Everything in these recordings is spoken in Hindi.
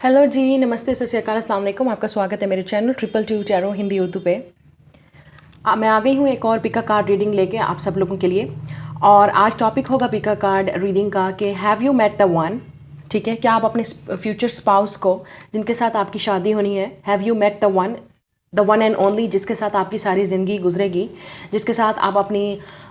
हेलो जी, नमस्ते, सत श्री अकाल, अस्सलाम वालेकुम। आपका स्वागत है मेरे channel triple two tarot Hindi Urdu पे। मैं आ गई हूँ एक और पिका कार्ड रीडिंग लेके आप सब लोगों के लिए। और आज टॉपिक होगा पिका कार्ड रीडिंग का कि have you met the one. ठीक है, क्या आप अपने फ्यूचर स्पाउस को, जिनके साथ आपकी शादी होनी है, have you met the one and only, जिसके साथ आपकी सारी ज़िंदगी गुजरेगी, जिसके साथ आप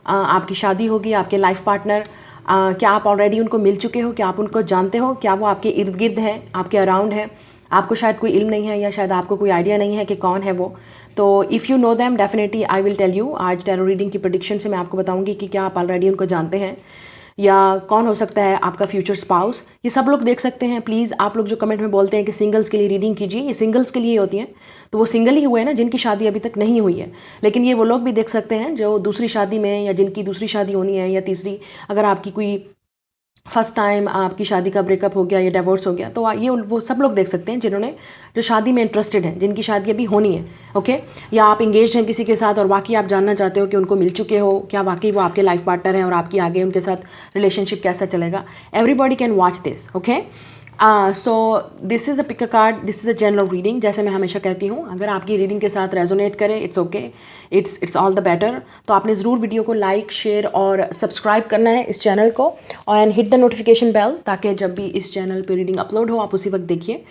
आपकी शादी होगी, आपके लाइफ पार्टनर। क्या आप ऑलरेडी उनको मिल चुके हो? क्या आप उनको जानते हो? क्या वो आपके इर्द गिर्द हैं, आपके अराउंड है? आपको शायद कोई इल्म नहीं है या शायद आपको कोई आइडिया नहीं है कि कौन है वो। तो if you know them definitely I will tell you. आज टैरो रीडिंग की प्रेडिक्शन से मैं आपको बताऊंगी कि क्या आप ऑलरेडी उनको जानते हैं या कौन हो सकता है आपका फ्यूचर स्पाउस। ये सब लोग देख सकते हैं। प्लीज़ आप लोग जो कमेंट में बोलते हैं कि सिंगल्स के लिए रीडिंग कीजिए, ये सिंगल्स के लिए होती हैं। तो वो सिंगल ही हुए हैं ना जिनकी शादी अभी तक नहीं हुई है। लेकिन ये वो लोग भी देख सकते हैं जो दूसरी शादी में, या जिनकी दूसरी शादी होनी है या तीसरी। अगर आपकी कोई फर्स्ट टाइम आपकी शादी का ब्रेकअप हो गया या डिवोर्स हो गया, तो ये वो सब लोग देख सकते हैं जिन्होंने जो शादी में इंटरेस्टेड हैं, जिनकी शादी अभी होनी है। ओके, या आप इंगेज हैं किसी के साथ और वाकई आप जानना चाहते हो कि उनको मिल चुके हो, क्या वाकई वो आपके लाइफ पार्टनर हैं और आपकी आगे उनके साथ रिलेशनशिप कैसा चलेगा। Everybody can watch this. Okay, so this is a pick a card, this is a general reading. जैसे मैं हमेशा कहती हूँ, अगर आपकी रीडिंग के साथ रेजोनेट करे, it's okay, it's all the better. तो आपने ज़रूर वीडियो को लाइक, शेयर और सब्सक्राइब करना है इस चैनल को, और and hit the notification bell, ताकि जब भी इस चैनल पे रीडिंग अपलोड हो आप उसी वक्त देखिए।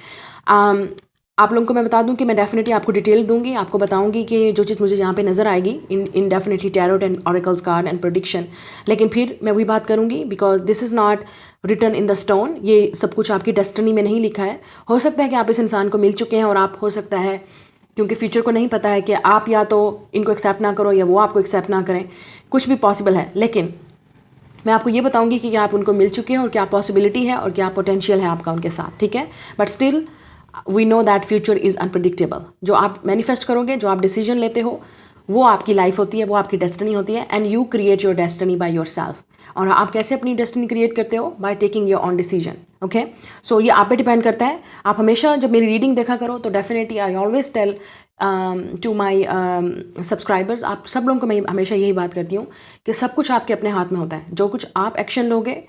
आप लोगों को मैं बता दूं कि मैं डेफिनेटली आपको डिटेल दूंगी, आपको बताऊंगी कि जो चीज़ मुझे यहाँ पे नज़र आएगी इन definitely tarot and oracles card and prediction. लेकिन फिर मैं वही बात करूंगी, because this is not written in the stone. ये सब कुछ आपकी डेस्टिनी में नहीं लिखा है। हो सकता है कि आप इस इंसान को मिल चुके हैं और आप, हो सकता है, क्योंकि फ्यूचर को नहीं पता है, कि आप या तो इनको एक्सेप्ट ना करो या वो आपको एक्सेप्ट ना करें, कुछ भी पॉसिबल है। लेकिन मैं आपको ये बताऊंगी कि क्या आप उनको मिल चुके हैं और क्या पॉसिबिलिटी है और क्या पोटेंशियल है आपका उनके साथ। ठीक है, but still we know that future is unpredictable. जो आप मैनिफेस्ट करोगे, जो आप डिसीजन लेते हो, वो आपकी लाइफ होती है, वो आपकी डेस्टिनी होती है। And you create your destiny by your self. और आप कैसे अपनी डेस्टिनी क्रिएट करते हो? By taking your own decision. Okay, so ये आप पे डिपेंड करता है। आप हमेशा जब मेरी रीडिंग देखा करो तो definitely I always tell to my subscribers, आप सब लोगों को मैं हमेशा यही बात करती हूँ कि सब कुछ आपके अपने हाथ में होता है। जो कुछ आप एक्शन लोगे,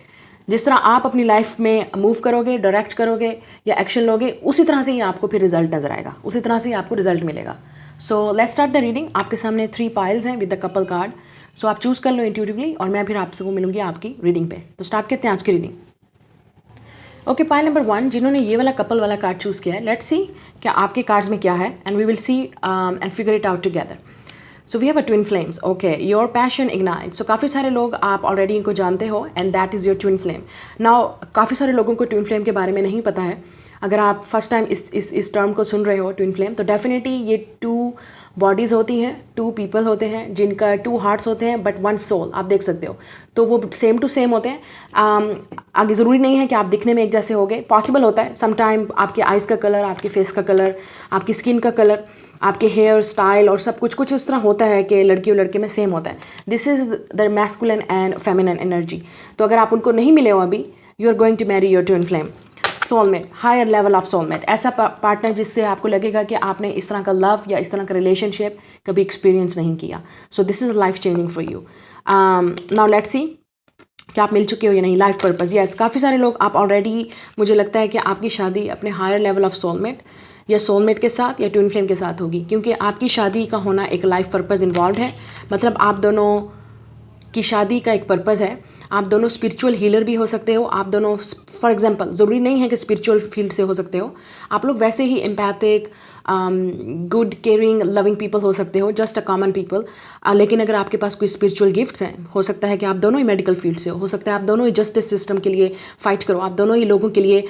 जिस तरह आप अपनी लाइफ में मूव करोगे, डायरेक्ट करोगे या एक्शन लोगे, उसी तरह से ही आपको फिर रिजल्ट नजर आएगा, उसी तरह से ही आपको रिजल्ट मिलेगा। So let's start the reading. आपके सामने 3 पाइल्स हैं विद द कपल कार्ड। सो आप चूज़ कर लो इंट्यूटिवली, और मैं फिर आपसे को मिलूंगी आपकी रीडिंग पे। तो स्टार्ट करते हैं आज की रीडिंग। ओके, पाइल नंबर 1, जिन्होंने ये वाला कपल वाला कार्ड चूज़ किया है, लेट्स सी क्या आपके कार्ड्स में क्या है, and we will see and figure it out together. So we have a twin flames. Okay, your passion ignite. So काफ़ी सारे लोग आप ऑलरेडी इनको जानते हो, and that is your twin flame. Now काफ़ी सारे लोगों को ट्विन फ्लेम के बारे में नहीं पता है। अगर आप फर्स्ट टाइम इस टर्म को सुन रहे हो, ट्विन फ्लेम, तो डेफिनेटली ये 2 बॉडीज़ होती हैं, 2 पीपल होते हैं जिनका 2 हार्ट्स होते हैं बट 1 सोल। आप देख सकते हो, तो वो सेम टू सेम होते हैं। आगे ज़रूरी नहीं है कि आप दिखने में एक जैसे हो गए, पॉसिबल होता है समटाइम आपके आइज़ का कलर, आपके फेस का कलर, आपकी स्किन का कलर, आपके हेयर स्टाइल और सब कुछ कुछ इस तरह होता है कि लड़की और लड़के में सेम होता है। This is the masculine and feminine energy. तो अगर आप उनको नहीं मिले हो अभी, you are going to marry your twin flame soulmate, higher level of soulmate. ऐसा पार्टनर जिससे आपको लगेगा कि आपने इस तरह का लव या इस तरह का रिलेशनशिप कभी एक्सपीरियंस नहीं किया। सो this is life changing for you. Now let's सी क्या आप मिल चुके हो या नहीं। लाइफ पर्पस, यस, काफ़ी सारे लोग आप ऑलरेडी, मुझे लगता है कि आपकी शादी अपने हायर लेवल ऑफ सोलमेट या सोलमेट के साथ या ट्विन फ्लेम के साथ होगी, क्योंकि आपकी शादी का होना एक लाइफ पर्पस इन्वॉल्व है। मतलब आप दोनों की शादी का एक पर्पस है। आप दोनों स्पिरिचुअल हीलर भी हो सकते हो। आप दोनों, फॉर एग्जांपल, ज़रूरी नहीं है कि स्पिरिचुअल फील्ड से हो सकते हो, आप लोग वैसे ही empathic, good, caring, loving people हो सकते हो, जस्ट अ कॉमन पीपल। लेकिन अगर आपके पास कोई स्पिरिचुअल गिफ्ट्स हैं, हो सकता है कि आप दोनों ही मेडिकल फील्ड से हो सकता है आप दोनों ही जस्टिस सिस्टम के लिए फाइट करो, आप दोनों ही लोगों के लिए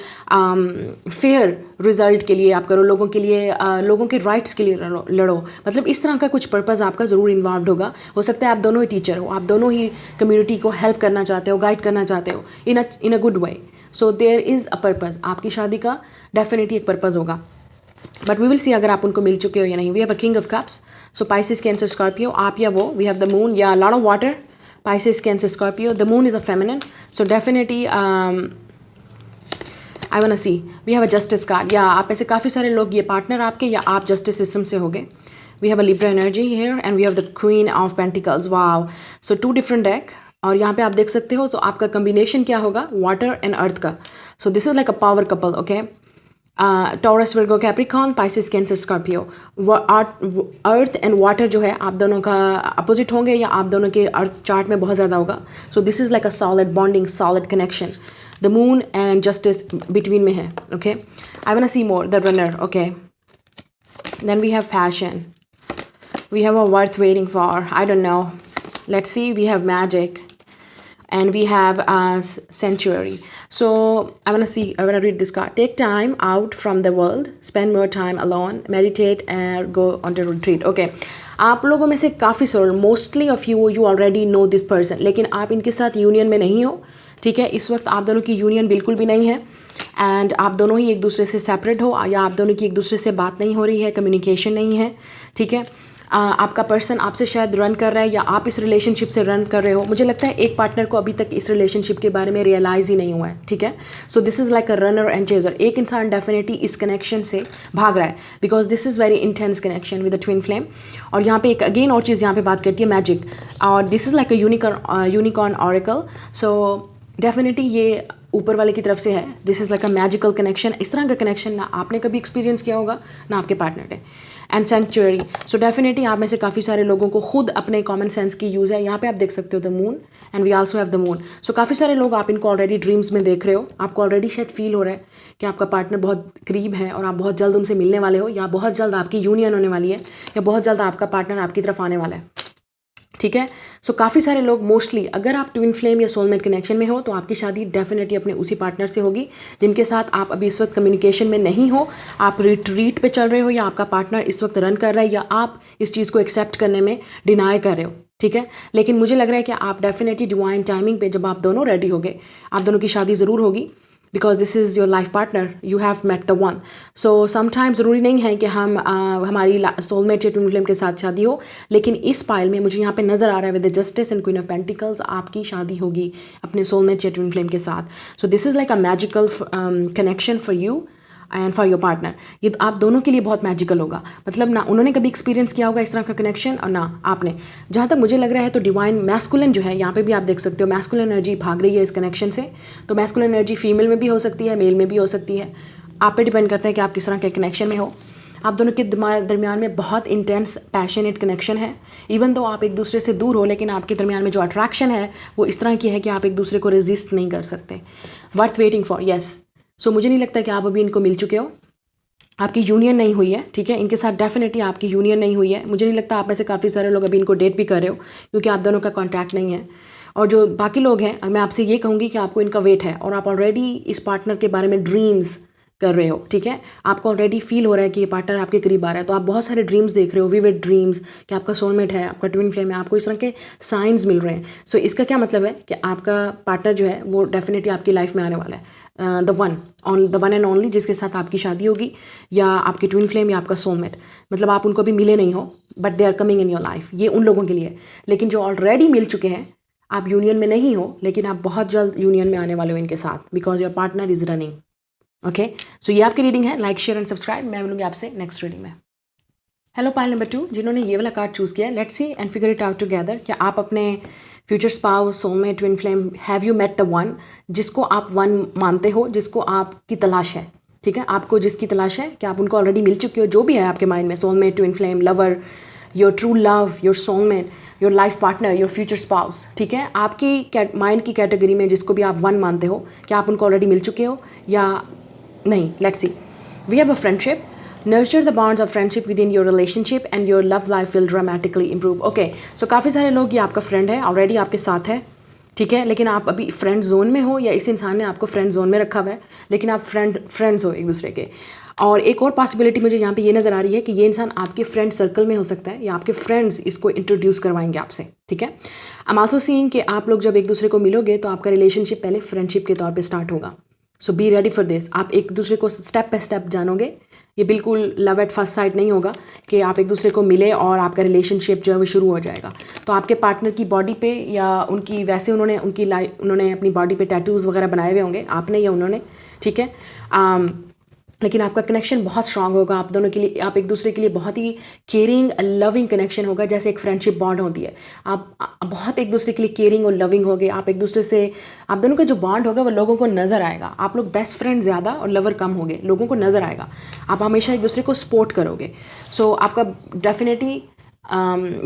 फेयर रिजल्ट के लिए आप करो, लोगों के लिए, लोगों के राइट्स के लिए लड़ो। मतलब इस तरह का कुछ पर्पज़ आपका ज़रूर इन्वॉल्व होगा। हो सकता है आप दोनों ही टीचर हो, आप दोनों ही कम्युनिटी को हेल्प करना चाहते हो, गाइड करना चाहते हो in a good way. So there is a purpose. आपकी शादी का डेफिनेटली एक पर्पज़ होगा, बट वी विल सी अगर आप उनको मिल चुके हो या नहीं। We have a king of cups. So Pisces, Cancer, Scorpio, आप या वो। वी हैव द मून, या lot of water. Pisces, Cancer, Scorpio, the moon is a feminine. So definitely I want to see we have a justice card. या आप ऐसे काफ़ी सारे लोग, ये पार्टनर आपके या आप जस्टिस सिस्टम से होगे। We have a Libra energy here, and we have the queen of pentacles. Wow, so 2 different deck. और यहाँ पे आप देख सकते हो, तो आपका कम्बिनेशन क्या होगा, वाटर एंड अर्थ का। सो this is like a power couple. Okay, taurus, Virgo, Capricorn, Pisces, Cancer, Scorpio. Earth and water जो है आप दोनों का अपोजिट होंगे या आप दोनों के अर्थ चार्ट में बहुत ज़्यादा होगा। So this is like a solid bonding, solid connection. The moon and justice between में है। Okay, I want to see more the runner. Okay, then we have passion, we have a worth waiting for, I don't know, let's see, we have magic, and we have a sanctuary. So I want to read this card. Take time out from the world, spend more time alone, meditate and go on the retreat. Okay, आप लोगों में से काफ़ी सारे, mostly of you already know this person, लेकिन आप इनके साथ यूनियन में नहीं हो। ठीक है, इस वक्त आप दोनों की यूनियन बिल्कुल भी नहीं है, एंड आप दोनों ही एक दूसरे से सेपरेट हो, या आप दोनों की एक दूसरे से बात नहीं हो रही है, कम्युनिकेशन नहीं है। ठीक है, आपका पर्सन आपसे शायद रन कर रहा है या आप इस रिलेशनशिप से रन कर रहे हो। मुझे लगता है एक पार्टनर को अभी तक इस रिलेशनशिप के बारे में रियलाइज़ ही नहीं हुआ है। ठीक है, सो this is like a runner and chaser. एक इंसान डेफिनेटली इस कनेक्शन से भाग रहा है, because this is very intense connection with the twin flame. और यहाँ पे एक अगेन और चीज़ यहाँ पे बात करती है मैजिक, और this is like a unicorn oracle. So definitely ये ऊपर वाले की तरफ से है। This is like a magical connection. इस तरह का कनेक्शन ना आपने कभी एक्सपीरियंस किया होगा ना आपके पार्टनर ने। एंड सेंचुरी, सो डेफिनेटली आप में से काफ़ी सारे लोगों को खुद अपने कॉमन सेंस की यूज़ है। यहाँ पे आप देख सकते हो the moon, and we also have the moon. So काफ़ी सारे लोग आप इनको ऑलरेडी ड्रीम्स में देख रहे हो। आपको ऑलरेडी शायद फील हो रहा है कि आपका पार्टनर बहुत करीब है और आप बहुत जल्द उनसे मिलने वाले हो, या बहुत जल्द आपकी यूनियन होने वाली है, या बहुत जल्द आपका पार्टनर आपकी तरफ आने वाला है। ठीक है, सो काफ़ी सारे लोग, मोस्टली अगर आप ट्विन फ्लेम या सोलमेट कनेक्शन में हो तो आपकी शादी डेफिनेटली अपने उसी पार्टनर से होगी जिनके साथ आप अभी इस वक्त कम्युनिकेशन में नहीं हो। आप रिट्रीट पे चल रहे हो, या आपका पार्टनर इस वक्त रन कर रहा है, या आप इस चीज़ को एक्सेप्ट करने में डिनाई कर रहे हो। ठीक है, लेकिन मुझे लग रहा है कि आप डेफिनेटली डिवाइन टाइमिंग पे जब आप दोनों रेडी होगे, आप दोनों की शादी ज़रूर होगी, because this is your life partner, you have met the one. So sometime ज़रूरी नहीं है कि हमारी सोलमेट या ट्विन फ्लेम के साथ शादी हो, लेकिन इस पाइल में मुझे यहाँ पे नज़र आ रहा है with the justice and queen of pentacles, आपकी शादी होगी अपने सोलमेट या ट्विन फ्लेम के साथ। सो this is like a magical connection for you and for your partner. ये आप दोनों के लिए बहुत मैजिकल होगा। मतलब ना उन्होंने कभी एक्सपीरियंस किया होगा इस तरह का कनेक्शन, और ना आपने। जहाँ तक मुझे लग रहा है तो डिवाइन मैस्कुलिन जो है, यहाँ पे भी आप देख सकते हो मैस्कुलिन एनर्जी भाग रही है इस कनेक्शन से। तो मैस्कुलिन एनर्जी फीमेल में भी हो सकती है, मेल में भी हो सकती है। आप पे डिपेंड करता है कि आप किस तरह के कनेक्शन में हो। आप दोनों के दरमियान में बहुत इंटेंस पैशनेट कनेक्शन है। इवन तो आप एक दूसरे से दूर हो, लेकिन आपके दरमियान में जो अट्रैक्शन है वो इस तरह की है कि आप एक दूसरे को रेजिस्ट नहीं कर सकते। Worth waiting for, yes. So मुझे नहीं लगता कि आप अभी इनको मिल चुके हो, आपकी यूनियन नहीं हुई है। ठीक है, इनके साथ डेफिनेटली आपकी यूनियन नहीं हुई है। मुझे नहीं लगता आप में से काफ़ी सारे लोग अभी इनको डेट भी कर रहे हो, क्योंकि आप दोनों का कॉन्टैक्ट नहीं है। और जो बाकी लोग हैं, मैं आपसे ये कहूँगी कि आपको इनका वेट है, और आप ऑलरेडी इस पार्टनर के बारे में ड्रीम्स कर रहे हो। ठीक है, आपको ऑलरेडी फील हो रहा है कि ये पार्टनर आपके करीब आ रहा है, तो आप बहुत सारे ड्रीम्स देख रहे हो, विविड ड्रीम्स, कि आपका सोलमेट है, आपका ट्विन फ्लेम है, आपको इस तरह के साइंस मिल रहे हैं। सो इसका क्या मतलब है कि आपका पार्टनर जो है वो डेफिनेटली आपकी लाइफ में आने वाला है, द वन एंड ओनली, जिसके साथ आपकी शादी होगी, या आपके ट्विन फ्लेम या आपका सोलमेट। मतलब आप उनको अभी मिले नहीं हो, but they are coming in your life. ये उन लोगों के लिए। लेकिन जो ऑलरेडी मिल चुके हैं, आप यूनियन में नहीं हो, लेकिन आप बहुत जल्द यूनियन में आने वाले हो इनके साथ, because your partner is running. Okay, so ये आपकी रीडिंग है। Like, share and subscribe. मैं मिलूंगी आपसे नेक्स्ट रीडिंग में। हेलो पाइल नंबर 2, जिन्होंने ये वाला कार्ड चूज़ किया, let's see and figure it out together. क्या आप अपने future spouse, soulmate, twin flame, have you met the one, जिसको आप वन मानते हो, जिसको आपकी तलाश है। ठीक है, आपको जिसकी तलाश है, क्या आप उनको ऑलरेडी मिल चुके हो? जो भी है आपके माइंड में, soulmate, twin flame, lover, your true love, your soulmate, your life partner, your future spouse. ठीक है, आपकी माइंड की कैटेगरी में जिसको भी आप वन मानते हो, क्या आप उनको ऑलरेडी मिल चुके हो या नहीं? Let's see. We have a friendship. Nurture the bonds of friendship within your relationship and your love life will dramatically improve. Okay, so काफ़ी सारे लोग, ये आपका फ्रेंड है, ऑलरेडी आपके साथ है। ठीक है, लेकिन आप अभी फ्रेंड जोन में हो, या इस इंसान ने आपको फ्रेंड जोन में रखा हुआ है, लेकिन आप फ्रेंड्स हो एक दूसरे के। और एक और पॉसिबिलिटी मुझे यहाँ पे ये नज़र आ रही है कि ये इंसान आपके फ्रेंड सर्कल में हो सकता है, या आपके फ्रेंड्स इसको इंट्रोड्यूस करवाएंगे आपसे। ठीक है, आई एम आल्सो सीइंग कि आप लोग जब एक दूसरे को मिलोगे तो आपका रिलेशनशिप पहले फ्रेंडशिप के तौर पर स्टार्ट होगा। सो बी रेडी फॉर दिस। आप एक दूसरे को स्टेप बाय स्टेप जानोगे। ये बिल्कुल लव एट फर्स्ट साइट नहीं होगा कि आप एक दूसरे को मिले और आपका रिलेशनशिप जो है वो शुरू हो जाएगा। तो आपके पार्टनर की बॉडी पे, या उनकी वैसे उन्होंने अपनी बॉडी पे टैटूज़ वगैरह बनाए हुए होंगे, आपने या उन्होंने। ठीक है, लेकिन आपका कनेक्शन बहुत स्ट्रांग होगा आप दोनों के लिए, आप एक दूसरे के लिए बहुत ही केयरिंग लविंग कनेक्शन होगा, जैसे एक फ्रेंडशिप बॉन्ड होती है। आप बहुत एक दूसरे के लिए केयरिंग और लविंग होगे, आप एक दूसरे से, आप दोनों का जो बॉन्ड होगा वो लोगों को नज़र आएगा। आप लोग बेस्ट फ्रेंड ज़्यादा और लवर कम होगे, लोगों को नज़र आएगा। आप हमेशा एक दूसरे को सपोर्ट करोगे। सो आपका definitely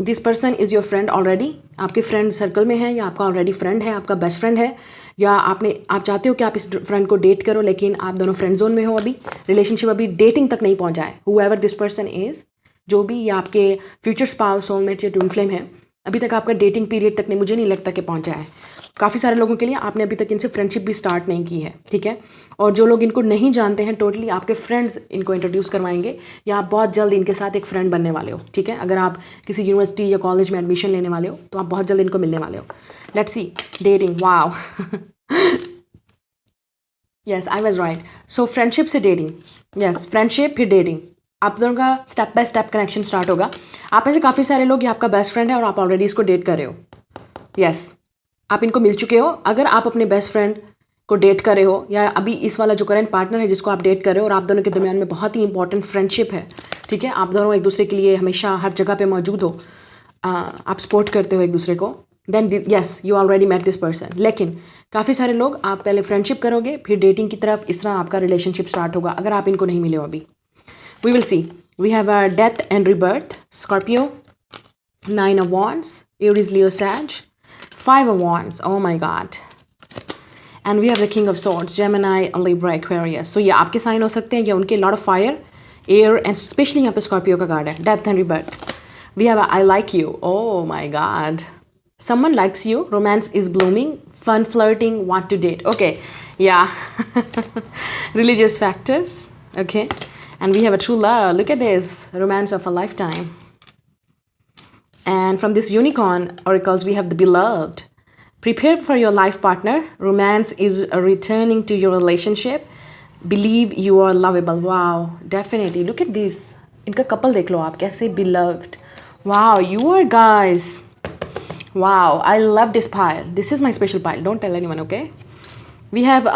this person is your friend already, आपके फ्रेंड सर्कल में है, या आपका ऑलरेडी फ्रेंड है, आपका बेस्ट फ्रेंड है, या आप चाहते हो कि आप इस फ्रेंड को डेट करो, लेकिन आप दोनों फ्रेंड जोन में हो, अभी रिलेशनशिप अभी डेटिंग तक नहीं पहुंचा है। हुएवर दिस पर्सन इज़, जो भी, या आपके फ्यूचर स्पाउस, सोलमेट या ट्विन फ्लेम है, अभी तक आपका डेटिंग पीरियड तक नहीं, मुझे नहीं लगता कि पहुंचा है। काफ़ी सारे लोगों के लिए आपने अभी तक इनसे फ्रेंडशिप भी स्टार्ट नहीं की है, ठीक है। और जो लोग इनको नहीं जानते हैं टोटली, आपके फ्रेंड्स इनको इंट्रोड्यूस करवाएंगे, या आप बहुत जल्द इनके साथ एक फ्रेंड बनने वाले हो, ठीक है। अगर आप किसी यूनिवर्सिटी या कॉलेज में एडमिशन लेने वाले हो तो आप बहुत जल्द इनको मिलने वाले हो। Let's C dating, wow yes I was right. So friendship से डेटिंग, यस फ्रेंडशिप फिर डेटिंग, आप दोनों का step by step connection start होगा। आप में से काफ़ी सारे लोग, ये आपका बेस्ट फ्रेंड है और आप ऑलरेडी इसको डेट कर रहे हो, यस आप इनको मिल चुके हो। अगर आप अपने बेस्ट फ्रेंड को डेट कर रहे हो, या अभी इस वाला जो करंट पार्टनर है जिसको आप डेट कर रहे हो, और आप दोनों के दरमियान में बहुत ही इंपॉर्टेंट फ्रेंडशिप है, ठीक है, आप दोनों एक दूसरे के लिए हमेशा हर जगह पे मौजूद हो, आप सपोर्ट करते हो एक दूसरे को, then yes you already met this person. लेकिन काफ़ी सारे लोग, आप पहले फ्रेंडशिप करोगे फिर डेटिंग की तरफ, इस तरह आपका रिलेशनशिप स्टार्ट होगा अगर आप इनको नहीं मिले हो अभी। We will see, we have a death and rebirth, Scorpio, 9 of Wands, Aries, Leo, Sag, 5 of Wands, oh my god, and we have the King of Swords, Gemini, Libra, Aquarius. So ये आपके साइन हो सकते हैं, या उनके lot of fire, air, and specially यहाँ पे स्कॉर्पियो का कार्ड है, death and rebirth. We have I like you, oh my God, someone likes you, romance is blooming, fun flirting, want to date, okay, yeah religious factors, okay, and we have a true love, look at this, romance of a lifetime. And from this unicorn oracles we have the beloved, prepare for your life partner, romance is returning to your relationship, believe you are lovable, wow definitely, look at this, इनका कपल देख लो आप कैसे, beloved, wow you are guys, wow I love this pile, this is my special pile, don't tell anyone, okay. We have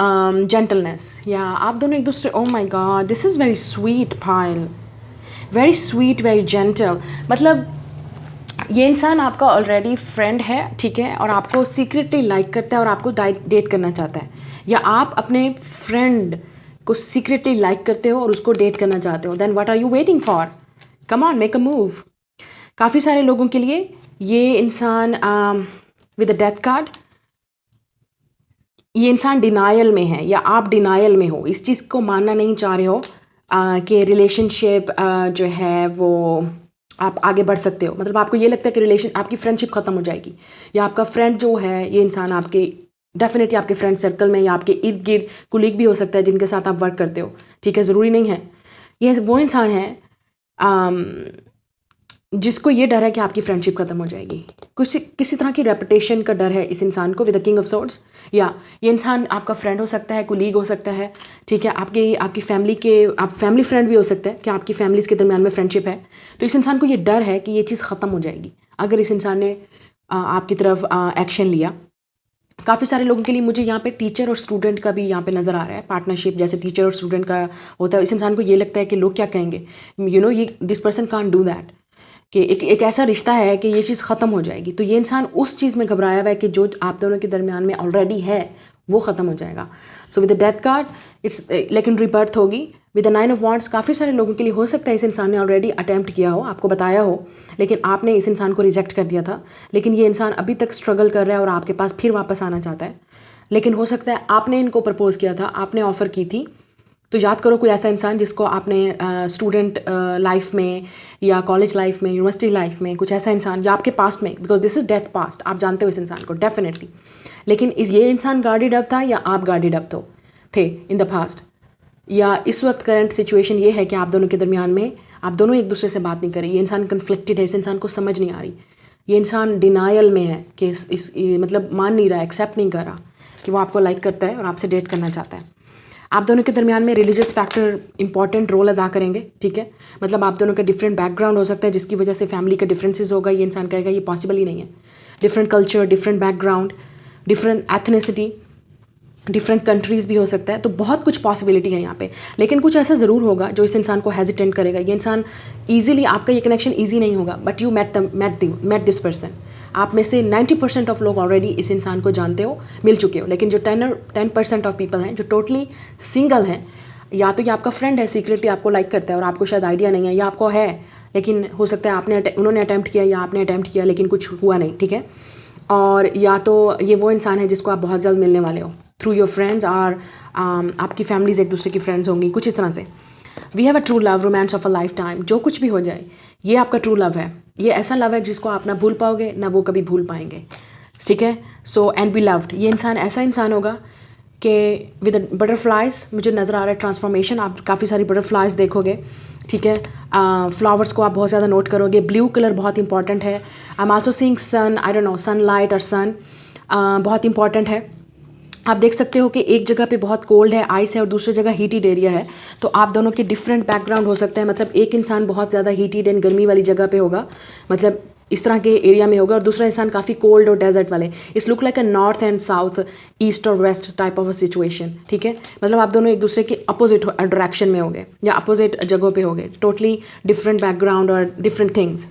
gentleness, yeah आप दोनों एक दूसरे, oh my god this is very sweet pile, very sweet, very gentle, मतलब ये इंसान आपका ऑलरेडी फ्रेंड है, ठीक है, और आपको सीक्रेटली लाइक करता है और आपको डेट करना चाहता है, या आप अपने फ्रेंड को सीक्रेटली लाइक करते हो और उसको डेट करना चाहते हो, then what are you waiting for, come on make a move. काफ़ी सारे लोगों के लिए ये इंसान विद द डेथ कार्ड, ये इंसान डिनायल में है, या आप डिनायल में हो, इस चीज़ को मानना नहीं चाह रहे हो कि रिलेशनशिप जो है वो आप आगे बढ़ सकते हो, मतलब आपको ये लगता है कि आपकी फ्रेंडशिप ख़त्म हो जाएगी, या आपका फ्रेंड जो है ये इंसान आपके डेफिनेटली आपके फ्रेंड सर्कल में या आपके इर्द गिर्द कुलीग भी हो सकता है जिनके साथ आप वर्क करते हो, ठीक है, ज़रूरी नहीं है। ये वो इंसान है जिसको ये डर है कि आपकी फ्रेंडशिप खत्म हो जाएगी, कुछ किसी तरह की रेपुटेशन का डर है इस इंसान को with the king of swords. या ये इंसान आपका फ्रेंड हो सकता है, कुलीग हो सकता है, ठीक है, आपकी फैमिली के, आप फैमिली फ्रेंड भी हो सकते हैं कि आपकी फैमिलीज़ के दरमियान में फ्रेंडशिप है। तो इस इंसान को ये डर है कि ये चीज़ ख़त्म हो जाएगी अगर इस इंसान ने आपकी तरफ एक्शन लिया। काफ़ी सारे लोगों के लिए मुझे यहाँ पे टीचर और स्टूडेंट का भी यहाँ पे नज़र आ रहा है, पार्टनरशिप जैसे टीचर और स्टूडेंट का होता है। इस इंसान को ये लगता है कि लोग क्या कहेंगे, ये this person can't do that, कि एक ऐसा रिश्ता है कि ये चीज़ ख़त्म हो जाएगी। तो ये इंसान उस चीज़ में घबराया हुआ है कि जो आप दोनों के दरमियान में ऑलरेडी है वो ख़त्म हो जाएगा। So with the death card it's लेकिन रिबर्थ होगी विद द 9 ऑफ वॉन्ड्स। काफ़ी सारे लोगों के लिए हो सकता है इस इंसान ने ऑलरेडी अटैम्प्ट किया हो, आपको बताया हो, लेकिन आपने इस इंसान को रिजेक्ट कर दिया था, लेकिन ये इंसान अभी तक स्ट्रगल कर रहा है और आपके पास फिर वापस आना चाहता है। लेकिन हो सकता है आपने इनको प्रपोज़ किया था, आपने ऑफ़र की थी, तो याद करो कोई ऐसा इंसान जिसको आपने स्टूडेंट लाइफ में या कॉलेज लाइफ में, यूनिवर्सिटी लाइफ में, कुछ ऐसा इंसान या आपके पास्ट में, because this is death past, आप जानते हो इस इंसान को डेफिनेटली। लेकिन ये इंसान गार्डेड अप था या आप गार्डेड अप थे इन द पास्ट, या इस वक्त करंट सिचुएशन ये है कि आप दोनों के दरमियान में आप दोनों एक दूसरे से बात नहीं कर रही। ये इंसान कन्फ्लिक्टेड है, इस इंसान को समझ नहीं आ रही, ये इंसान डिनायल में है कि मतलब मान नहीं रहा, एक्सेप्ट नहीं कर रहा कि वो आपको लाइक करता है और आपसे डेट करना चाहता है। आप दोनों के दरमियान में रिलीजियस फैक्टर इंपॉर्टेंट रोल अदा करेंगे, ठीक है, मतलब आप दोनों का डिफरेंट बैकग्राउंड हो सकता है जिसकी वजह से फैमिली का डिफरेंसेस होगा। ये इंसान कहेगा ये पॉसिबल ही नहीं है, different culture, different background, different ethnicity, different countries भी हो सकता है, तो बहुत कुछ पॉसिबिलिटी है यहाँ पे। लेकिन कुछ ऐसा ज़रूर होगा जो इस इंसान को हेजिटेंट करेगा। ये इंसान ईजिली, आपका ये कनेक्शन ईजी नहीं होगा, but you met this person. आप में से 90% ऑफ लोग ऑलरेडी इस इंसान को जानते हो, मिल चुके हो। लेकिन जो 10% ऑफ पीपल हैं जो टोटली सिंगल हैं, या तो ये आपका फ्रेंड है, सीक्रेटली आपको लाइक करता है और आपको शायद आइडिया नहीं है, या आपको है लेकिन हो सकता है उन्होंने अटैम्प्ट किया या आपने अटैम्प्ट किया लेकिन कुछ हुआ नहीं, ठीक है। और या तो ये वो इंसान है जिसको आप बहुत जल्द मिलने वाले हो थ्रू योर फ्रेंड्स, और आपकी फैमिलीज एक दूसरे की फ्रेंड्स होंगी, कुछ इस तरह से। We have a true love, romance of a lifetime. जो कुछ भी हो जाए, ये आपका ट्रू लव है। ये ऐसा लव है जिसको आप ना भूल पाओगे ना वो कभी भूल पाएंगे, ठीक है। So and be loved. ये इंसान ऐसा इंसान होगा कि विद बटरफ्लाइज, मुझे नज़र आ रहा है ट्रांसफॉर्मेशन। आप काफ़ी सारी बटरफ्लाइज देखोगे, ठीक है। फ्लावर्स को आप बहुत ज़्यादा नोट करोगे। ब्लू कलर बहुत इंपॉर्टेंट है। I am also seeing sun, I don't know, sunlight और सन बहुत इंपॉर्टेंट है। आप देख सकते हो कि एक जगह पे बहुत कोल्ड है, आइस है, और दूसरी जगह हीटेड एरिया है। तो आप दोनों के डिफरेंट बैकग्राउंड हो सकते हैं। मतलब एक इंसान बहुत ज़्यादा हीटेड एंड गर्मी वाली जगह पे होगा, मतलब इस तरह के एरिया में होगा, और दूसरा इंसान काफ़ी कोल्ड और डेजर्ट वाले। It's look like a north and south, east और west type of a situation, ठीक है। मतलब आप दोनों एक दूसरे के अपोजिट डायरेक्शन में होंगे या अपोजिट जगहों पे होंगे, टोटली डिफरेंट बैकग्राउंड और डिफरेंट थिंग्स।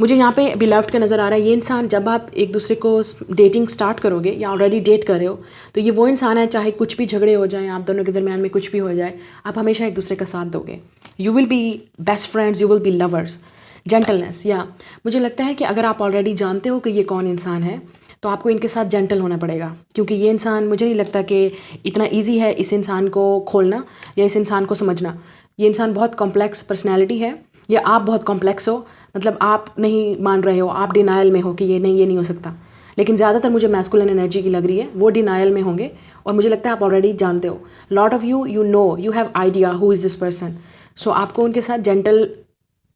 मुझे यहाँ पे बिलव्ड का नज़र आ रहा है। ये इंसान, जब आप एक दूसरे को डेटिंग स्टार्ट करोगे या ऑलरेडी डेट कर रहे हो, तो ये वो इंसान है, चाहे कुछ भी झगड़े हो जाएं, आप दोनों के दरमियान में कुछ भी हो जाए, आप हमेशा एक दूसरे का साथ दोगे। You will be best friends, you will be lovers. Gentleness, या मुझे लगता है कि अगर आप ऑलरेडी जानते हो कि ये कौन इंसान है, तो आपको इनके साथ जेंटल होना पड़ेगा, क्योंकि ये इंसान, मुझे नहीं लगता कि इतना ईजी है इस इंसान को खोलना या इस इंसान को समझना। ये इंसान बहुत कॉम्प्लेक्स पर्सनैलिटी है, या आप बहुत कॉम्प्लेक्स हो, मतलब आप नहीं मान रहे हो, आप डिनायल में हो कि ये नहीं हो सकता। लेकिन ज़्यादातर मुझे मैस्कुलिन एनर्जी की लग रही है, वो डिनायल में होंगे, और मुझे लगता है आप ऑलरेडी जानते हो। Lot of you know, you have idea who is this person. So आपको उनके साथ जेंटल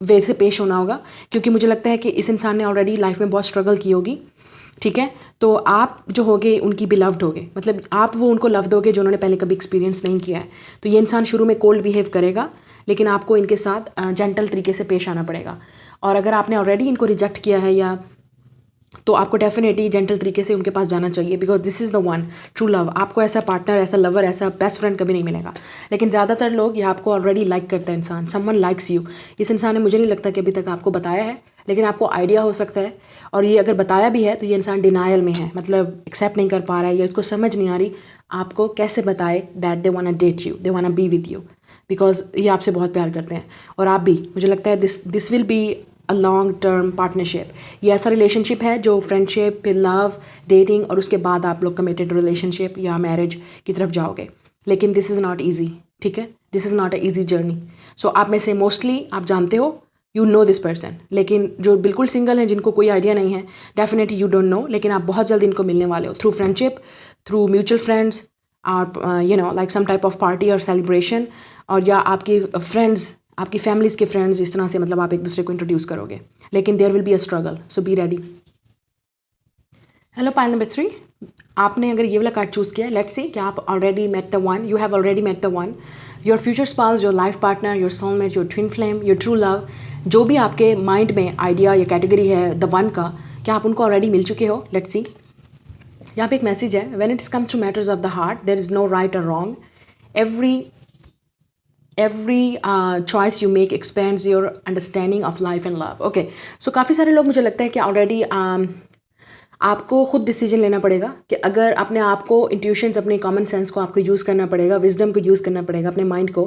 वे से पेश होना होगा, क्योंकि मुझे लगता है कि इस इंसान ने ऑलरेडी लाइफ में बहुत स्ट्रगल की होगी, ठीक है। तो आप जो होगे उनकी बिलव्ड होगे, मतलब आप वो उनको लव दोगे जो उन्होंने पहले कभी एक्सपीरियंस नहीं किया है। तो ये इंसान शुरू में कोल्ड बिहेव करेगा, लेकिन आपको इनके साथ जेंटल तरीके से पेश आना पड़ेगा। और अगर आपने ऑलरेडी इनको रिजेक्ट किया है, या तो आपको डेफिनेटली जेंटल तरीके से उनके पास जाना चाहिए, because this is the one true love. आपको ऐसा पार्टनर, ऐसा लवर, ऐसा बेस्ट फ्रेंड कभी नहीं मिलेगा। लेकिन ज़्यादातर लोग, ये आपको ऑलरेडी लाइक करता है इंसान, समवन लाइक्स यू। इस इंसान ने, मुझे नहीं लगता कि अभी तक आपको बताया है, लेकिन आपको आइडिया हो सकता है। और ये अगर बताया भी है तो ये इंसान डिनायल में है, मतलब एक्सेप्ट नहीं कर पा रहा है, या इसको समझ नहीं आ रही आपको कैसे बताए that they want date you, they want be with you, because ये आपसे बहुत प्यार करते हैं। और आप भी, मुझे लगता है this will be a long term partnership. ये ऐसा रिलेशनशिप है जो फ्रेंडशिप, फिर लव, डेटिंग, और उसके बाद आप लोग कमिटेड रिलेशनशिप या मैरिज की तरफ जाओगे। लेकिन दिस इज़ नॉट ईजी, ठीक है। This is not a easy journey. So आप में से मोस्टली आप जानते हो, यू नो दिस पर्सन। लेकिन जो बिल्कुल सिंगल हैं, जिनको कोई आइडिया नहीं है, डेफिनेटली यू डोंट नो, लेकिन आप बहुत जल्द इनको मिलने वाले हो through friendship, through mutual friends, और you know like some type of party और सेलिब्रेशन, और या आपके फ्रेंड्स, आपकी फैमिलीज़ के फ्रेंड्स, इस तरह से मतलब आप एक दूसरे को इंट्रोड्यूस करोगे। लेकिन there will be a struggle, so be ready. Hello pile number 3, आपने अगर ये वाला कार्ड चूज़ किया, लेट्स सी कि आप already met the one, you have already met the one, your future spouse, your life partner, your soulmate, your twin flame, your true love. जो भी आपके माइंड में आइडिया या कैटेगरी है द वन का, क्या आप उनको ऑलरेडी मिल चुके हो? Let's see. यहाँ पे एक मैसेज है, when it's comes to matters of the heart there is no right और wrong, every choice you make expands your understanding of life and love. Okay, so काफ़ी सारे लोग, मुझे लगता है कि ऑलरेडी आपको खुद डिसीजन लेना पड़ेगा कि अगर अपने आप को, इंट्यूशंस, अपने कॉमन सेंस को आपको यूज़ करना पड़ेगा, विजडम को यूज़ करना पड़ेगा, अपने माइंड को,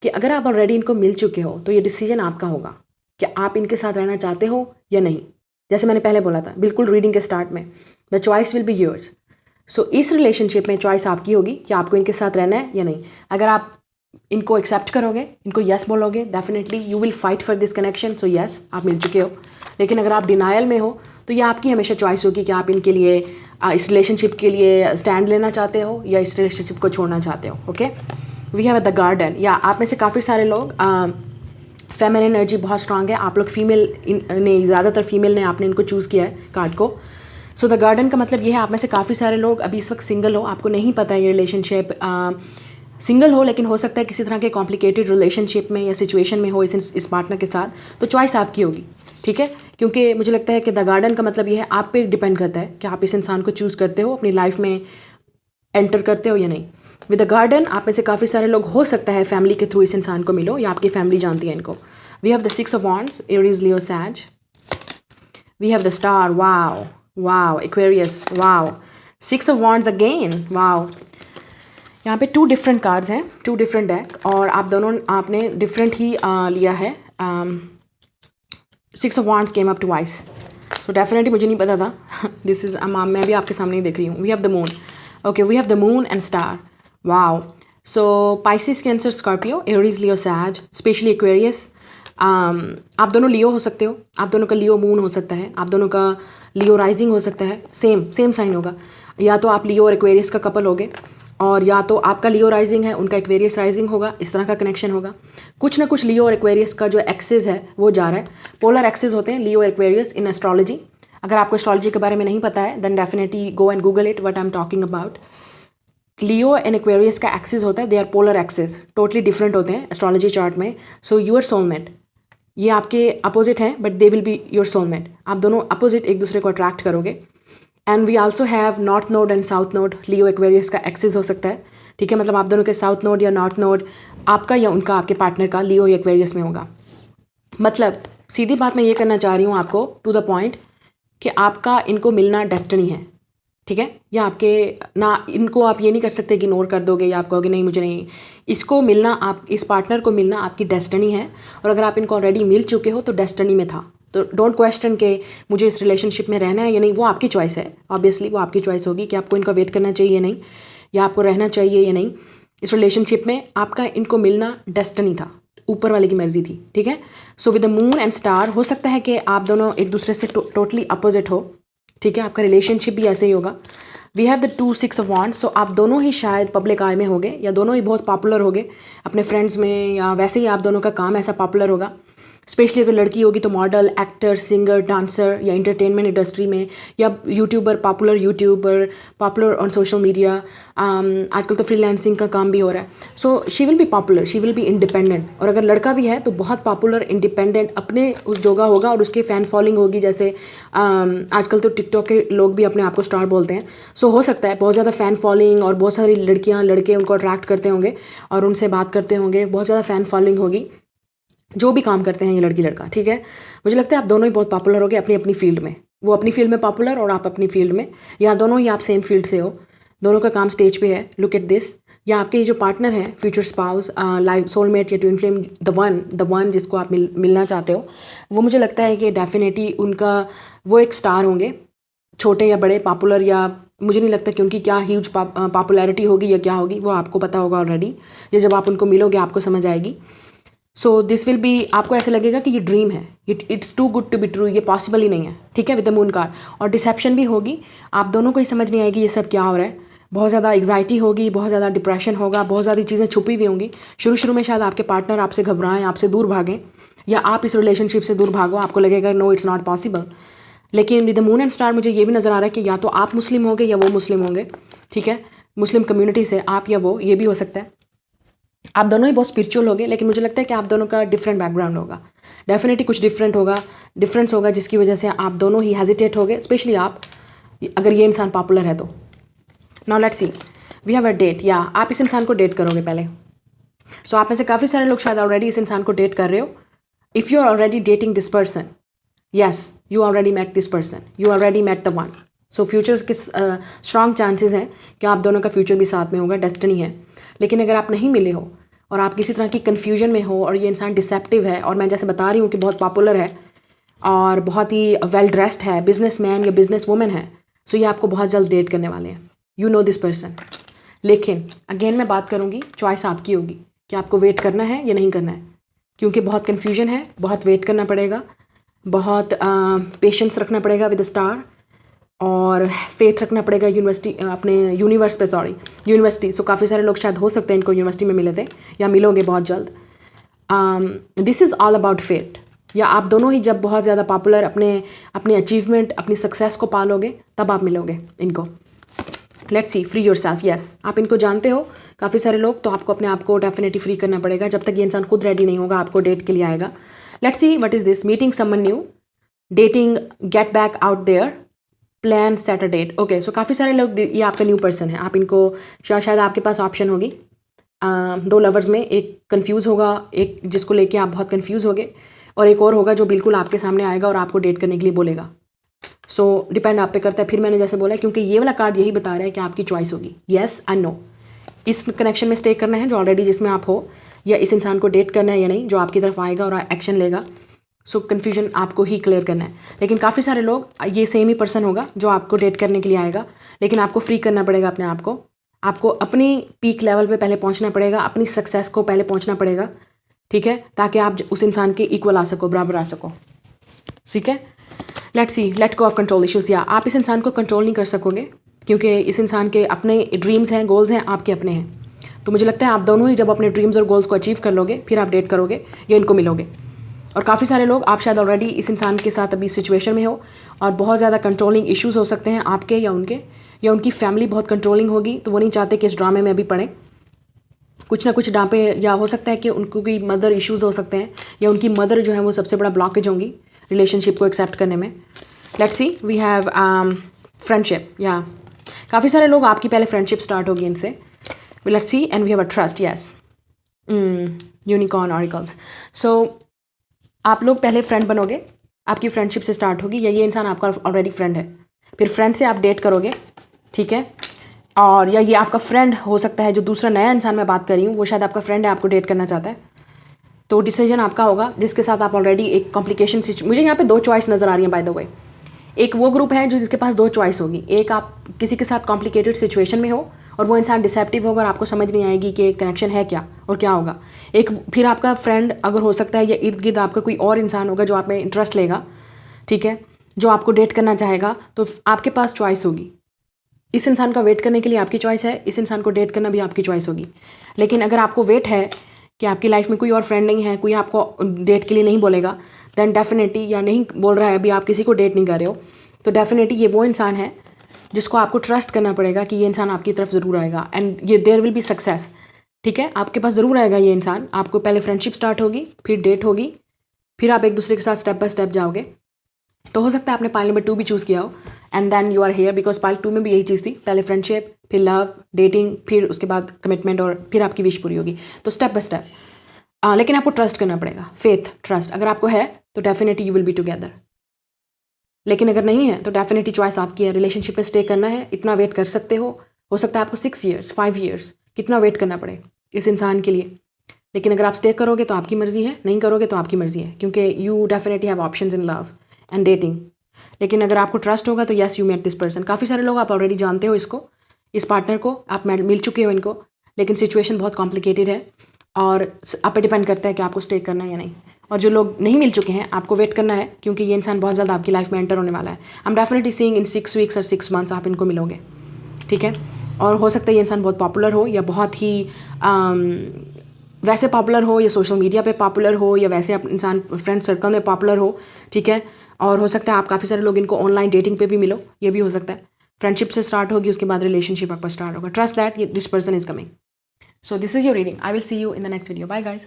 कि अगर आप ऑलरेडी इनको मिल चुके हो तो ये डिसीजन आपका होगा कि आप इनके साथ रहना चाहते हो या नहीं। जैसे मैंने पहले बोला था बिल्कुल रीडिंग के स्टार्ट में, the choice will be yours. So इस रिलेशनशिप में चॉइस आपकी होगी कि आपको इनके साथ रहना है या नहीं। अगर आप इनको एक्सेप्ट करोगे, इनको यस बोलोगे, definitely you will fight for this connection, so yes आप मिल चुके हो। लेकिन अगर आप डिनायल में हो तो ये आपकी हमेशा चॉइस होगी कि आप इनके लिए, इस रिलेशनशिप के लिए स्टैंड लेना चाहते हो या इस रिलेशनशिप को छोड़ना चाहते हो। Okay, we have the garden, या आप में से काफ़ी सारे लोग, फेमिनिन एनर्जी बहुत स्ट्रांग है, आप लोग फीमेल ने, ज़्यादातर फीमेल ने, आपने इनको चूज़ किया है कार्ड को। सो द गार्डन का मतलब ये है, आप में से काफ़ी सारे लोग अभी इस वक्त सिंगल हो, आपको नहीं पता है ये रिलेशनशिप, सिंगल हो, लेकिन हो सकता है किसी तरह के कॉम्प्लिकेटेड रिलेशनशिप में या सिचुएशन में हो इस पार्टनर के साथ, तो चॉइस आपकी होगी, ठीक है। क्योंकि मुझे लगता है कि द गार्डन का मतलब ये है, आप पे डिपेंड करता है कि आप इस इंसान को चूज़ करते हो अपनी लाइफ में एंटर करते हो या नहीं। विद द गार्डन आप में से काफ़ी सारे लोग हो सकता है फैमिली के थ्रू इस इंसान को मिलो या आपकी फैमिली जानती है इनको। We have the 6 of wands, Aries, Leo, Sag. We have the star, wow wow, Aquarius, wow, 6 of wands again, wow. यहाँ पे 2 डिफरेंट कार्ड्स हैं, 2 डिफरेंट डेक, और आपने डिफरेंट ही लिया है। 6 of wands came up twice, तो डेफिनेटली मुझे नहीं पता था। दिस इज़ मैं भी आपके सामने ही देख रही हूँ। We have the moon, okay, we have the moon and star, wow. So Pisces, Cancer, Scorpio, Aries, Leo, Sag, specially Aquarius. आप दोनों लियो हो सकते हो, आप दोनों का लियो मून हो सकता है, आप दोनों का लियो राइजिंग हो सकता है, सेम साइन होगा। या तो आप लियो और एक्वेरियस का कपल होगे, और या तो आपका लियो राइजिंग है, उनका एक्वेरियस राइजिंग होगा, इस तरह का कनेक्शन होगा। कुछ ना कुछ लियो और एक्वेरियस का जो एक्सिस है वो जा रहा है। पोलर एक्सिस होते हैं लियो और एक्वेरियस इन एस्ट्रोलॉजी। अगर आपको एस्ट्रोलॉजी के बारे में नहीं पता है then definitely go and Google it, what I am talking about. Leo and Aquarius का एक्सिस होता है, they are polar axis, totally different होते हैं एस्ट्रोलॉजी चार्ट में। सो यूर सोलमेट, ये आपके अपोजिट हैं but they will be your soulmate. आप दोनों अपोजिट एक दूसरे को अट्रैक्ट करोगे। And we also have north node and south node, Leo Aquarius का एक्सिस हो सकता है, ठीक है। मतलब आप दोनों के साउथ नोड या नॉर्थ नोड, आपका या उनका, आपके पार्टनर का लियो या एक्वेरियस में होगा। मतलब सीधी बात मैं ये करना चाह रही हूँ आपको, टू द पॉइंट, कि आपका इनको मिलना डेस्टिनी है, ठीक है। या आपके ना, इनको आप ये नहीं कर सकते कि इग्नोर कर दोगे या आप कहोगे नहीं मुझे नहीं। इसको मिलना, आप इस पार्टनर को मिलना आपकी डेस्टिनी है। और अगर आप इनको ऑलरेडी मिल चुके हो तो डेस्टिनी में था। तो डोंट क्वेश्चन के मुझे इस रिलेशनशिप में रहना है या नहीं, वो आपकी चॉइस है। ऑब्वियसली वो आपकी चॉइस होगी कि आपको इनका वेट करना चाहिए या नहीं, या आपको रहना चाहिए या नहीं इस रिलेशनशिप में। आपका इनको मिलना डेस्टिनी था, ऊपर वाले की मर्जी थी, ठीक है। So with the moon and star हो सकता है कि आप दोनों एक दूसरे से टोटली अपोजिट हो, ठीक है। आपका रिलेशनशिप भी ऐसे ही होगा। We have the 2 6 of wands, so आप दोनों ही शायद पब्लिक आई में होगे, या दोनों ही बहुत पॉपुलर होगे अपने फ्रेंड्स में, या वैसे ही आप दोनों का काम ऐसा पॉपुलर होगा। स्पेशली अगर लड़की होगी तो मॉडल, एक्टर, सिंगर, डांसर, या इंटरटेनमेंट इंडस्ट्री में, या YouTuber, popular on social media. आजकल तो फ्रीलांसिंग का काम भी हो रहा है। So she will be popular, she will be independent. और अगर लड़का भी है तो बहुत पॉपुलर, इंडिपेंडेंट, अपने उस जगह होगा और उसके फ़ैन फॉलोइंग होगी। जैसे आजकल तो टिकटॉक के लोग भी अपने आप को स्टार बोलते हैं। सो हो सकता है बहुत ज़्यादा फ़ैन फॉलोइंग, और बहुत सारी लड़कियाँ लड़के उनको अट्रैक्ट करते होंगे और उनसे बात करते होंगे, बहुत ज़्यादा फ़ैन फॉलोइंग होगी, जो भी काम करते हैं ये लड़की लड़का, ठीक है। मुझे लगता है आप दोनों ही बहुत पॉपुलर हो गए अपनी अपनी फील्ड में। वो अपनी फील्ड में पॉपुलर और आप अपनी फील्ड में, या दोनों ही आप सेम फील्ड से हो, दोनों का काम स्टेज पे है। Look at this. या आपके जो पार्टनर हैं, फ्यूचर स्पाउस, लाइफ सोलमेट या ट्विन फ्लेम, द वन जिसको आप मिलना चाहते हो, वो मुझे लगता है कि डेफिनेटली उनका वो एक स्टार होंगे, छोटे या बड़े, पॉपुलर, या मुझे नहीं लगता कि उनकी क्या ह्यूज पॉपुलैरिटी होगी या क्या होगी, वो आपको पता होगा ऑलरेडी। ये जब आप उनको मिलोगे आपको समझ आएगी। सो दिस विल बी, आपको ऐसे लगेगा कि ये ड्रीम है, it's too good to be true, ये पॉसिबल ही नहीं है, ठीक है, विद द मून कार्ड। और डिसेप्शन भी होगी, आप दोनों को ही समझ नहीं आएगी ये सब क्या हो रहा है। बहुत ज़्यादा एग्जाइटी होगी, बहुत ज़्यादा डिप्रेशन होगा, बहुत ज़्यादा चीज़ें छुपी हुई होंगी। शुरू में शायद आपके पार्टनर आपसे घबराएं, आपसे दूर भागें, या आप इस रिलेशनशिप से दूर भागो, आपको लगेगा नो इट्स नॉट पॉसिबल। लेकिन with the moon and star मुझे ये भी नज़र आ रहा है कि या तो आप मुस्लिम होंगे या वो मुस्लिम होंगे, ठीक है। मुस्लिम कम्युनिटी से आप या वो, ये भी हो सकता है। आप दोनों ही बहुत स्पिरिचुअल होगे, लेकिन मुझे लगता है कि आप दोनों का डिफरेंट बैकग्राउंड होगा, डेफिनेटली कुछ डिफरेंस होगा जिसकी वजह से आप दोनों ही हेजिटेट होगे, स्पेशली आप, अगर ये इंसान पॉपुलर है तो। Now let's see, we have a date, या आप इस इंसान को डेट करोगे पहले। सो आप में से काफ़ी सारे लोग शायद ऑलरेडी इस इंसान को डेट कर रहे हो। If you are already dating this person, yes, you already met this person, you already met the one. So future के स्ट्रॉन्ग चांसेस हैं कि आप दोनों का फ्यूचर भी साथ में होगा, डेस्टिनी है। लेकिन अगर आप नहीं मिले हो और आप किसी तरह की कन्फ्यूजन में हो, और ये इंसान डिसेप्टिव है, और मैं जैसे बता रही हूँ कि बहुत पॉपुलर है और बहुत ही वेल ड्रेस्ड है, बिजनेसमैन या बिजनेस वूमेन है, सो ये आपको बहुत जल्द डेट करने वाले हैं। You know this person. लेकिन अगेन मैं बात करूँगी, चॉइस आपकी होगी कि आपको वेट करना है या नहीं करना है, क्योंकि बहुत कन्फ्यूजन है, बहुत वेट करना पड़ेगा, बहुत पेशेंस रखना पड़ेगा विद स्टार, और फेथ रखना पड़ेगा अपने यूनिवर्स पे, यूनिवर्सिटी। सो काफ़ी सारे लोग शायद हो सकते हैं इनको यूनिवर्सिटी में मिले थे या मिलोगे बहुत जल्द। This is all about faith. या आप दोनों ही जब बहुत ज़्यादा पॉपुलर, अपने अचीवमेंट, अपनी सक्सेस को पालोगे, तब आप मिलोगे इनको। Let's see, free your self. Yes, आप इनको जानते हो काफ़ी सारे लोग, तो आपको अपने आप को डेफिनेटली फ्री करना पड़ेगा। जब तक ये इंसान खुद रेडी नहीं होगा आपको डेट के लिए आएगा। Let's see what is this, meeting someone new, dating, get back out there, plan set a date. Okay, so काफ़ी सारे लोग, ये आपका न्यू पर्सन है, आप इनको शायद आपके पास ऑप्शन होगी दो लवर्स में, एक कंफ्यूज होगा, एक जिसको लेके आप बहुत कंफ्यूज होगे, और एक और होगा जो बिल्कुल आपके सामने आएगा और आपको डेट करने के लिए बोलेगा। सो डिपेंड आप पे करता है। फिर मैंने जैसे बोला, क्योंकि ये वाला कार्ड यही बता रहा है कि आपकी चॉइस होगी, येस एंड नो। इस कनेक्शन में स्टे करना है जो ऑलरेडी जिसमें आप हो, या इस इंसान को डेट करना है या नहीं, जो आपकी तरफ आएगा और एक्शन लेगा। सो कन्फ्यूजन आपको ही क्लियर करना है। लेकिन काफ़ी सारे लोग, ये सेम ही पर्सन होगा जो आपको डेट करने के लिए आएगा, लेकिन आपको फ्री करना पड़ेगा अपने आप को। आपको अपनी पीक लेवल पे पहले पहुंचना पड़ेगा, अपनी सक्सेस को पहले पहुंचना पड़ेगा, ठीक है, ताकि आप उस इंसान के इक्वल आ सको, बराबर आ सको, ठीक है। Let's see, let go of control issues. या आप इस इंसान को कंट्रोल नहीं कर सकोगे, क्योंकि इस इंसान के अपने ड्रीम्स हैं, गोल्स हैं, आपके अपने हैं। तो मुझे लगता है आप दोनों ही जब अपने ड्रीम्स और गोल्स को अचीव कर लोगे, फिर आप डेट करोगे या इनको मिलोगे। और काफ़ी सारे लोग, आप शायद ऑलरेडी इस इंसान के साथ अभी सिचुएशन में हो, और बहुत ज़्यादा कंट्रोलिंग इश्यूज हो सकते हैं आपके या उनके, या उनकी फैमिली बहुत कंट्रोलिंग होगी, तो वो नहीं चाहते कि इस ड्रामे में अभी पड़े, कुछ ना कुछ डांपे, या हो सकता है कि उनको कोई मदर इश्यूज हो सकते हैं, या उनकी मदर जो है वो सबसे बड़ा ब्लॉकेज होंगी रिलेशनशिप को एक्सेप्ट करने में। Let's see, we have friendship. या काफ़ी सारे लोग, आपकी पहले फ्रेंडशिप स्टार्ट होगी इनसे। Let's see, and we have a trust, yes, unicorn oracles. So आप लोग पहले फ्रेंड बनोगे, आपकी फ्रेंडशिप से स्टार्ट होगी, या ये इंसान आपका ऑलरेडी फ्रेंड है, फिर फ्रेंड से आप डेट करोगे, ठीक है। और या ये आपका फ्रेंड हो सकता है, जो दूसरा नया इंसान मैं बात कर रही हूँ वो शायद आपका फ्रेंड है, आपको डेट करना चाहता है। तो डिसीजन आपका होगा जिसके साथ आप ऑलरेडी एक कॉम्प्लिकेशन मुझे यहाँ पे दो चॉइस नज़र आ रही है बाय द वे। एक वो ग्रुप है जो जिसके पास दो चॉइस होगी, एक आप किसी के साथ कॉम्प्लिकेटेड सिचुएशन में हो और वो इंसान डिसेप्टिव होगा और आपको समझ नहीं आएगी कि कनेक्शन है क्या और क्या होगा। एक फिर आपका फ्रेंड अगर हो सकता है, या इर्द गिर्द आपका कोई और इंसान होगा जो आप में इंटरेस्ट लेगा, ठीक है, जो आपको डेट करना चाहेगा। तो आपके पास चॉइस होगी, इस इंसान का वेट करने के लिए आपकी चॉइस है, इस इंसान को डेट करना भी आपकी चॉइस होगी। लेकिन अगर आपको वेट है कि आपकी लाइफ में कोई और फ्रेंड नहीं है, कोई आपको डेट के लिए नहीं बोलेगा, देन डेफिनेटली, या नहीं बोल रहा है अभी, आप किसी को डेट नहीं कर रहे हो, तो डेफिनेटली ये वो इंसान है जिसको आपको ट्रस्ट करना पड़ेगा कि ये इंसान आपकी तरफ ज़रूर आएगा, एंड ये देयर विल बी सक्सेस, ठीक है। आपके पास ज़रूर आएगा ये इंसान, आपको पहले फ्रेंडशिप स्टार्ट होगी, फिर डेट होगी, फिर आप एक दूसरे के साथ स्टेप बाय स्टेप जाओगे। तो हो सकता है आपने पाइल नंबर 2 भी चूज़ किया हो, and then you are here, because pile 2 में भी यही चीज़ थी, पहले फ्रेंडशिप, फिर लव, डेटिंग, फिर उसके बाद कमिटमेंट, और फिर आपकी विश पूरी होगी। तो स्टेप बाय स्टेप, लेकिन आपको ट्रस्ट करना पड़ेगा, फेथ, ट्रस्ट अगर आपको है तो definitely you will be together. लेकिन अगर नहीं है तो डेफिनेटली चॉइस आपकी है, रिलेशनशिप में स्टे करना है, इतना वेट कर सकते हो सकता है आपको 6 ईयर्स 5 ईयर्स कितना वेट करना पड़े इस इंसान के लिए। लेकिन अगर आप स्टे करोगे तो आपकी मर्ज़ी है, नहीं करोगे तो आपकी मर्ज़ी है, क्योंकि you definitely have options in love and dating. लेकिन अगर आपको ट्रस्ट होगा तो yes, you met this person. काफ़ी सारे लोग आप ऑलरेडी जानते हो इसको, इस पार्टनर को आप मिल चुके हो इनको, लेकिन सिचुएशन बहुत कॉम्प्लिकेटेड है और आप पे डिपेंड करता है कि आपको स्टे करना है या नहीं। और जो लोग नहीं मिल चुके हैं, आपको वेट करना है, क्योंकि ये इंसान बहुत ज़्यादा आपकी लाइफ में एंटर होने वाला है। I am definitely seeing in 6 weeks और 6 मंथ्स आप इनको मिलोगे, ठीक है। और हो सकता है ये इंसान बहुत पॉपुलर हो, या बहुत ही वैसे पॉपुलर हो, या सोशल मीडिया पे पॉपुलर हो, या वैसे इंसान फ्रेंड सर्कल में पॉपुलर हो, ठीक है। और हो सकता है आप काफ़ी सारे लोग इनको ऑनलाइन डेटिंग पे भी मिलो, ये भी हो सकता है। फ्रेंडशिप से स्टार्ट होगी, उसके बाद रिलेशनशिप आपका स्टार्ट होगा। Trust that this person is coming. So this is your reading. I will see you in the next video. Bye guys.